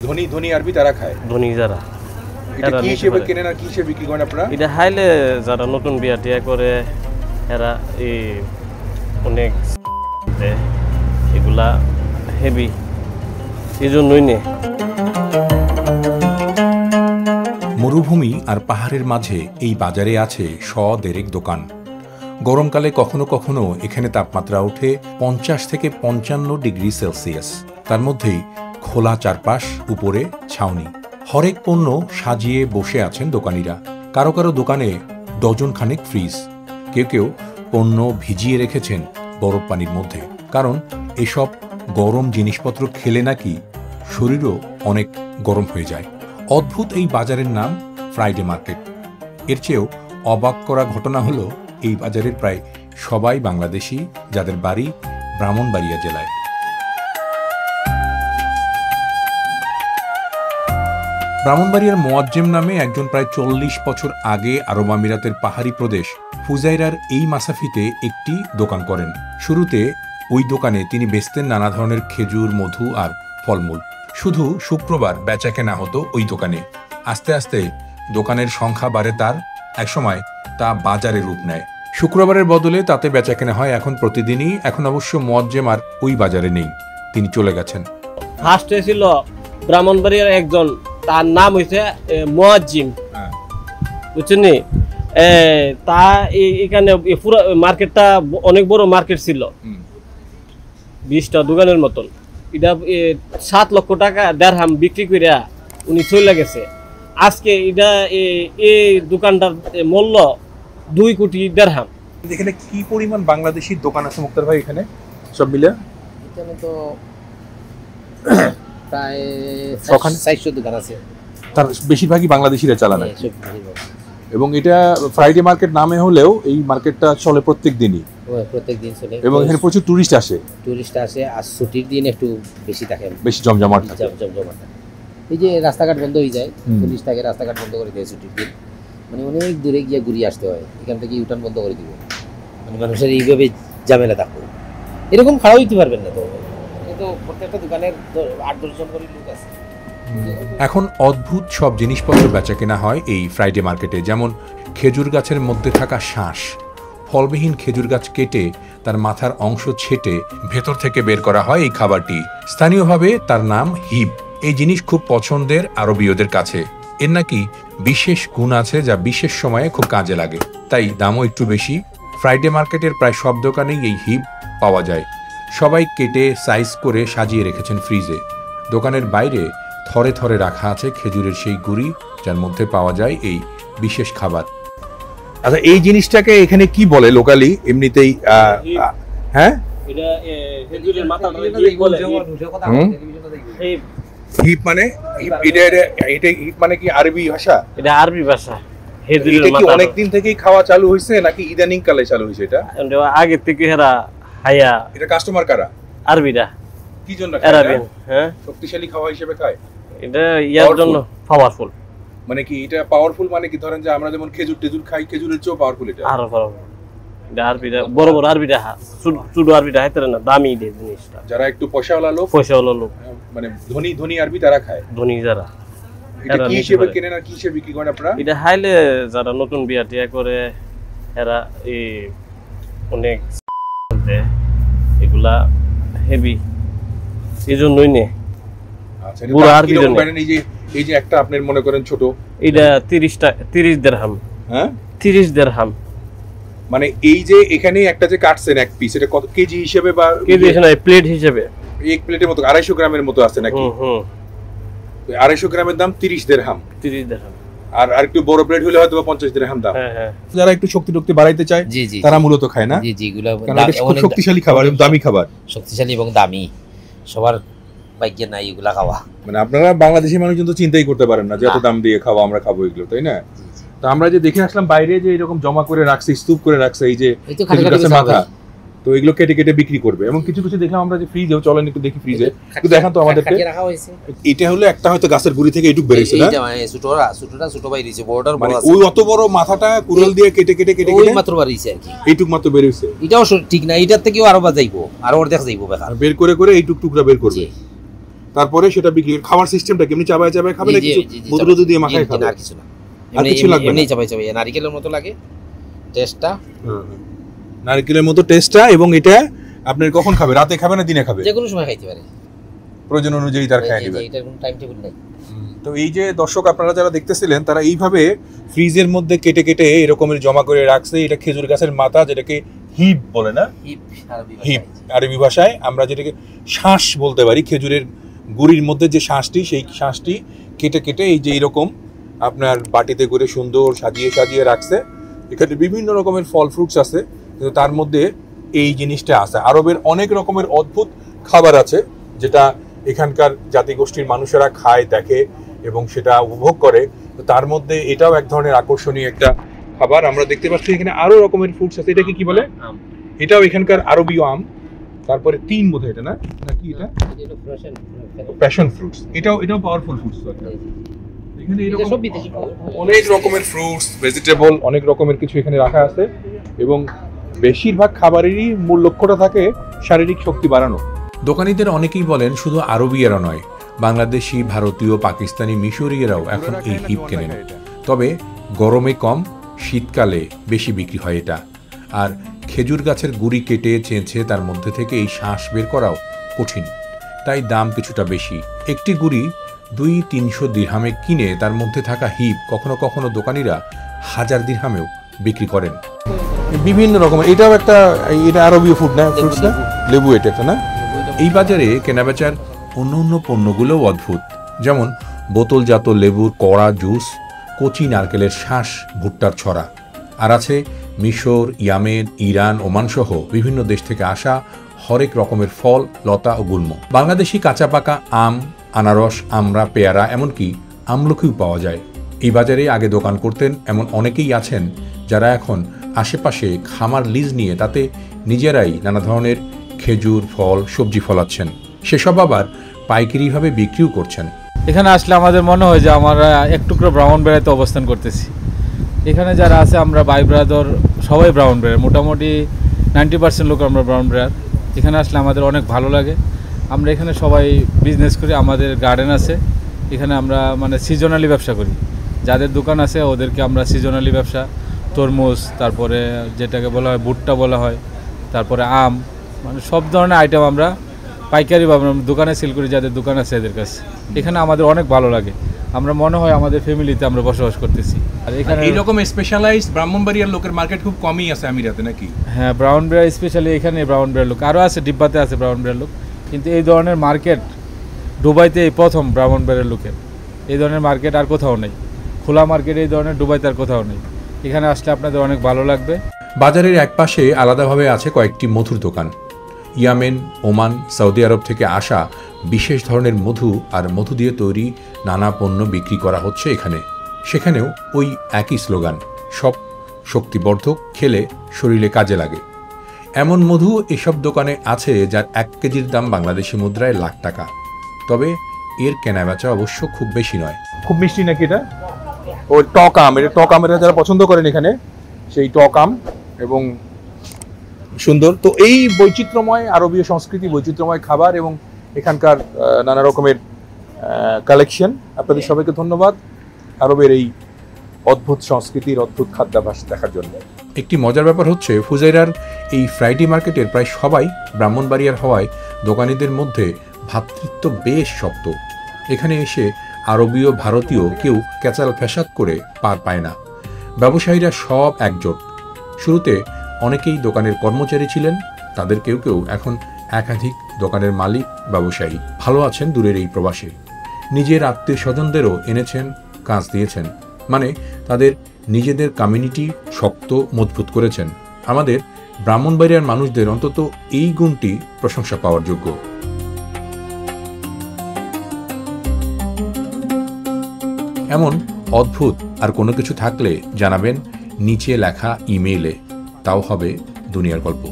ধনী ধনী আরবি তারা খায়, ধনী যারা এটা কি হিসেবে কেনেন আর কি হিসেবে বিক্রি করেন আপনারা? এটা হাইলে যারা নতুন বিয়া টিয়া করে এরা এই অনেক এগুলা হেভি, এই জন্যই নে। মরুভূমি আর পাহাড়ের মাঝে এই বাজারে আছে দেড়েক দোকান। গরমকালে কখনো কখনো এখানে তাপমাত্রা ওঠে 50 থেকে 55 ডিগ্রি সেলসিয়াস। তার মধ্যেই খোলা চারপাশ, উপরে ছাউনি। হরেক পণ্য সাজিয়ে বসে আছেন দোকানিরা। কারো কারো দোকানে ডজন খানেক ফ্রিজ। কেউ কেউ পণ্য ভিজিয়ে রেখেছেন বরফ পানির মধ্যে, কারণ এসব গরম জিনিসপত্র খেলে নাকি শরীরও অনেক গরম হয়ে যায়। অদ্ভুত এই বাজারের নাম ফ্রাইডে মার্কেট। এর চেয়েও অবাক করা ঘটনা হলো এই বাজারের প্রায় সবাই বাংলাদেশি, যাদের বাড়ি ব্রাহ্মণবাড়িয়া জেলায়। ব্রাহ্মণবাড়িয়ার মোয়াজ্জেম নামে একজন প্রায় 40 বছর আগে আরব আমিরাতের পাহাড়ি প্রদেশ ফুজাইরার এই মাসাফিতে একটি দোকান করেন। শুরুতে ওই দোকানে তিনি বেচতেন নানা ধরনের খেজুর, মধু আর ফলমূল। শুধু শুক্রবার বেচা কেনা হতো ওই দোকানে। আস্তে আস্তে দোকানের সংখ্যা বাড়ে তার, একসময় তা বাজারে রূপ নেয়। শুক্রবারের বদলে তাতে বেচা কেনা হয় এখন প্রতিদিনই। এখন অবশ্য মোয়াজ্জেম আর ওই বাজারে নেই, তিনি চলে গেছেন। ফার্স্টে ছিল ব্রাহ্মণবাড়িয়ার একজন, তার নাম হয়েছে মোয়াজ্জিম, বুঝছেন? তা এখানে পুরো মার্কেটটা অনেক বড় মার্কেট ছিল, 20টা দোকানের মতন। এটা 7 লক্ষ টাকা দেড়হাম বিক্রি করে উনি চলে গেছে। আজকে এটা এই দোকানটার মূল্য 2 কোটি দেড়হাম। এখানে কি পরিমাণ বাংলাদেশি দোকান আছে মুক্তার ভাই? এখানে সব মিলে এখানে তো প্রায় 400 দোকান আছে, তার বেশিরভাগই বাংলাদেশিরা চালায়। এবং এটা ফ্রাইডে মার্কেট নামে হলেও এই মার্কেটটা চলে প্রত্যেক দিনই, চলে। এবং এখানে প্রচুর টুরিস্ট আসে। আর ছুটির দিন একটু বেশি থাকে, বেশি জমজমাট থাকে। এই যে রাস্তাঘাট বন্ধ হয়ে যায়, পুলিশ থাকে, রাস্তাঘাট বন্ধ করে দেয় ছুটির দিন। মানে অনেক দূরে গিয়ে ঘুরিয়ে আসতে হয়, এখান থেকে ইউটার্ন বন্ধ করে দিব। মানে মানুষের এইভাবে ঝামেলা থাকবে, এরকম খারাপ হইতে পারবেন না। তো কিন্তু প্রত্যেকটা দোকানের 8-10 জন করে লোক আছে। এখন অদ্ভুত সব জিনিসপত্র বেচা কেনা হয় এই ফ্রাইডে মার্কেটে। যেমন খেজুর গাছের মধ্যে থাকা শাঁস, ফলবিহীন খেজুর গাছ কেটে তার মাথার অংশ ছেটে ভেতর থেকে বের করা হয় এই খাবারটি। স্থানীয়ভাবে তার নাম হিব। এই জিনিস খুব পছন্দের আরবীয়দের কাছে। এর নাকি বিশেষ গুণ আছে যা বিশেষ সময়ে খুব কাজে লাগে, তাই দামও একটু বেশি। ফ্রাইডে মার্কেটের প্রায় সব দোকানেই এই হিব পাওয়া যায়। সবাই কেটে সাইজ করে সাজিয়ে রেখেছেন ফ্রিজে। দোকানের বাইরে থরে থরে রাখা আছে খেজুরের সেই গুড়ি, যার মধ্যে পাওয়া যায় এই বিশেষ খাবার। আচ্ছা, এই জিনিসটাকে এখানে কি বলে লোকালি এমনিতেই? হ্যাঁ, এটা খেজুরের মাথা বলে। হিপ মানে এটা হিপ মানে কি আরবি ভাষা? এটা আরবি ভাষা। এটা কি অনেক দিন থেকেই খাওয়া চালু হইছে নাকি ইদানিং কালে চালু হইছে? এটা আগে থেকে হেরা হায়া। এটা কাস্টমার কারা? আরবিরা। কি জন্য আরবিন? হ্যাঁ, শক্তিশালী খাওয়া হিসেবে খায়। এটা ইয়ার জন্য পাওয়ারফুল। মানে কি এটা পাওয়ারফুল মানে কি? ধরেন যে আমরা যেমন খেজুর টেজুর খাই, খেজুরের চেয়েও পাওয়ারফুল এটা। আরো পাওয়ারফুল। এটা আরবিরা বড় বড় আরবিরা, ছোট আরবিরা হাইতারে না, দামি এই জিনিসটা। যারা একটু পয়সাওয়ালা লোক, মানে ধনী ধনী আরবি তারা খায়, ধনী যারা। এটা কি হিসেবে কেনেন আর কি হিসেবে বিক্রি করেন আপনারা? এটা হাইলে যারা নতুন বিয়া টিয়া করে এরা এই অনেক এগুলা হেভি, এই জন্যই নে। আচ্ছা, এই যে একটা আপনার মনে করেন ছোট, এটা 30 দিরহাম। হ্যাঁ, 30 দিরহাম। মানে এই যে এখানে একটা যে কাটছেন এক পিস, এটা কত কেজি হিসেবে বা কেজি না, প্লেট হিসেবে? এক প্লেটের মতো 250 গ্রামের মতো আছে নাকি? 250 গ্রামের দাম 30 দিরহাম। 30 দিরহাম। আর একটু বড় প্লেট হলে হয়তো 50 দিরহাম দাম। হ্যাঁ। যারা একটু শক্তি বাড়াইতে চায় তারা মূলত খায় না? জি, এগুলা অনেক শক্তিশালী খাবার, দামি খাবার, শক্তিশালী এবং দামি। সবার ভাগ্যে নাই এগুলা খাওয়া। মানে আপনারা বাংলাদেশি মানুষজন তো চিন্তাই করতে পারেন না যে এত দাম দিয়ে খাওয়া আমরা খাবো এগুলো, তাই না? তো আমরা যে দেখে আসলাম বাইরে যে এরকম জমা করে রাখছে, স্তূপ করে রাখছে এই যে মাথা, তো এগুলো কেটে কেটে বিক্রি করবে। এবং কিছু কিছু দেখলাম আমরা যে ফ্রিজেও, চলেন একটু দেখি ফ্রিজে, একটু দেখান তো আমাদেরকে। এটা হলো একটা হয়তো গাছের গুড়ি থেকে এইটুক বেরিয়েছে না? ছোট বাইরেছে, বড়টার বড় আছে। ওই অত বড় মাথাটা কুড়াল দিয়ে কেটে কেটে কেটে ওই মাত্র বাড়িছে আর কি, এইটুক মাত্র বেরিয়েছে। এটাও ঠিক না, এটার থেকেও আরো বাজাইবো, আরো অর্ধেক যাইবো বেকার। বের করে করে এইটুক টুকরা বের করবে। তারপরে সেটা বিক্রি খাওয়ার সিস্টেমটা কেমনি চাবায় খাবে না কিছু মধু দিয়ে মাখায় খাবে? না কিছু না, আর কিছু লাগবে না, এমনি চাবাই নারকেলের মতো লাগে টেস্টটা। নারকেলের মতো টেস্টটা। এবং এটা আপনার কখন খাবে, রাতে খাবে না দিনে খাবে? যে কোনো সময় খাইতে পারে, প্রয়োজন অনুযায়ী তার খেয়ে নেবে। এটার কোনো টাইম টেবিল নাই। তো এই যে দর্শক আপনারা যারা দেখতেছিলেন, তারা এইভাবে ফ্রিজের মধ্যে কেটে কেটে এরকমের জমা করে রাখছে। এটা খেজুর গাছের মাথা, যেটাকে হিপ বলে না, হিপ আরবি ভাষায় আমরা যেটাকে শাঁস বলতে পারি। খেজুরের গুড়ির মধ্যে যে শাঁসটি, সেই শাঁসটি কেটে কেটে এই যে এইরকম আপনার বাটিতে করে সুন্দর সাজিয়ে সাজিয়ে রাখছে। এখানে বিভিন্ন রকমের ফল ফ্রুটস আছে, কিন্তু তার মধ্যে এই জিনিসটা আছে। আরবের অনেক রকমের অদ্ভুত খাবার আছে যেটা এখানকার জাতিগোষ্ঠীর মানুষেরা খায়, দেখে এবং সেটা উপভোগ করে। তো তার মধ্যে এটাও এক ধরনের আকর্ষণীয় একটা খাবার। আমরা দেখতে পাচ্ছি এখানে আরো রকমের ফ্রুটস আছে। এটাকে কি বলে? এটাও এখানকার আরবীয় আম। তারপরে তিন বোধহয় এটা, না নাকি এটা প্যাশন ফ্রুটস। এটাও পাওয়ারফুল ফ্রুটস। এখানে এরকম অনেক রকমের ফ্রুটস, ভেজিটেবল, অনেক রকমের কিছু এখানে রাখা আছে। এবং বেশিরভাগ খাবারেরই মূল লক্ষ্যটা থাকে শারীরিক শক্তি বাড়ানো। দোকানিদের অনেকেই বলেন শুধু আরবীয়রা নয়, বাংলাদেশি, ভারতীয়, পাকিস্তানি, মিশরীয়রাও এখন এই হিপ কেনেন। তবে গরমে কম, শীতকালে বেশি বিক্রি হয় এটা। আর খেজুর গাছের গুড়ি কেটে চেঁচে তার মধ্যে থেকে এই শাঁস বের করাও কঠিন, তাই দাম কিছুটা বেশি। একটি গুড়ি 200-300 দিরহামে কিনে তার মধ্যে থাকা হিপ কখনো কখনো দোকানিরা 1000 দিরহামেও বিক্রি করেন। বিভিন্ন রকমের, এটাও একটা, এটা আরবীয় ফুড না, ফ্রুটস না, লেবু এটা একটা না। এই বাজারে কেনাবেচার অন্য অন্য পণ্যগুলোও অদ্ভুত, যেমন বোতলজাত লেবুর কড়া জুস, কচি নারকেলের শাঁস, ভুট্টার ছড়া। আর আছে মিশর, ইয়ামেন, ইরান, ওমান সহ বিভিন্ন দেশ থেকে আসা হরেক রকমের ফল, লতা ও গুল্ম। বাংলাদেশি কাঁচা পাকা আম, আনারস, আমড়া, পেয়ারা, এমনকি আমলকিও পাওয়া যায়। এই বাজারে আগে দোকান করতেন এমন অনেকেই আছেন যারা এখন আশেপাশে খামার লিজ নিয়ে তাতে নিজেরাই নানা ধরনের খেজুর, ফল, সবজি ফলাচ্ছেন। সেসব আবার পাইকারিভাবে বিক্রিও করছেন। এখানে আসলে আমাদের মনে হয় যে আমরা এক টুকরো ব্রাহ্মণবাড়িয়াতে অবস্থান করতেছি। এখানে যারা আছে আমরা ভাই ব্রাদার সবাই ব্রাহ্মণবাড়িয়ার, মোটামুটি 90% লোক আমরা ব্রাহ্মণবাড়িয়ার। এখানে আসলে আমাদের অনেক ভালো লাগে। আমরা এখানে সবাই বিজনেস করি, আমাদের গার্ডেন আছে। এখানে আমরা মানে সিজনালি ব্যবসা করি। যাদের দোকান আছে ওদেরকে আমরা সিজনালি ব্যবসা, তরমুজ, তারপরে যেটাকে বলা হয় ভুট্টা বলা হয়, তারপরে আম, মানে সব ধরনের আইটেম আমরা পাইকারি বা দোকানে সেল করি যাদের দোকান আছে এদের কাছে। এখানে আমাদের অনেক ভালো লাগে, আমরা মনে হয় আমাদের ফ্যামিলিতে আমরা বসবাস করতেছি। আর এখানে এইরকম স্পেশালাইজড ব্রাহ্মণবাড়িয়ার লোকের মার্কেট খুব কমই আছে আমিরাতে নাকি? হ্যাঁ, ব্রাহ্মণবাড়িয়া স্পেশালি এখানে ব্রাহ্মণবাড়িয়ার লোক আরও আছে, ডিব্বাতে আছে ব্রাহ্মণবাড়িয়ার লোক, কিন্তু এই ধরনের মার্কেট দুবাইতে এই প্রথম ব্রাহ্মণবাড়িয়ার লোকের। এই ধরনের মার্কেট আর কোথাও নেই, খোলা মার্কেট এই ধরনের দুবাইতে আর কোথাও নেই। এখানে আসলে আপনাদের অনেক ভালো লাগবে। বাজারের একপাশে আলাদাভাবে আছে কয়েকটি মধুর দোকান। ইয়ামেন, ওমান, সৌদি আরব থেকে আসা বিশেষ ধরনের মধু আর মধু দিয়ে তৈরি নানা পণ্য বিক্রি করা হচ্ছে এখানে। সেখানেও ওই একই স্লোগান, সব শক্তিবর্ধক, খেলে শরীরে কাজে লাগে। এমন মধু এসব দোকানে আছে যার 1 কেজির দাম বাংলাদেশি মুদ্রায় লাখ টাকা। তবে এর কেনাবেচা অবশ্য খুব বেশি নয়। খুব মিষ্টি নাকি এটা? ওই টক আম, এটা টক আমের যারা পছন্দ করেন এখানে, সেই টক আম এবং সুন্দর। তো এই বৈচিত্র্যময় আরবীয় সংস্কৃতি, বৈচিত্র্যময় খাবার এবং এখানকার নানা রকমের কালেকশন, আপনাদের সবাইকে ধন্যবাদ আরবের এই অদ্ভুত সংস্কৃতির, অদ্ভুত খাদ্যাভ্যাস দেখার জন্য। একটি মজার ব্যাপার হচ্ছে ফুজাইরার এই ফ্রাইডে মার্কেটের প্রায় সবাই ব্রাহ্মণবাড়িয়ার হওয়ায় দোকানিদের মধ্যে ভ্রাতৃত্ব বেশ শক্ত। এখানে এসে আরবীয়, ভারতীয় কেউ ক্যাচাল ফ্যাসাদ করে পার পায় না। ব্যবসায়ীরা সব একজোট। শুরুতে অনেকেই দোকানের কর্মচারী ছিলেন, তাদের কেউ কেউ এখন একাধিক দোকানের মালিক, ব্যবসায়ী। ভালো আছেন দূরের এই প্রবাসে। নিজের আত্মীয় স্বজনদেরও এনেছেন, কাজ দিয়েছেন, মানে তাদের নিজেদের কমিউনিটি শক্ত, মজবুত করেছেন। আমাদের ব্রাহ্মণবাড়িয়ার মানুষদের অন্তত এই গুণটি প্রশংসা পাওয়ার যোগ্য। এমন অদ্ভুত আর কোনো কিছু থাকলে জানাবেন নিচে লেখা ইমেইলে, তাও হবে দুনিয়ার গল্প।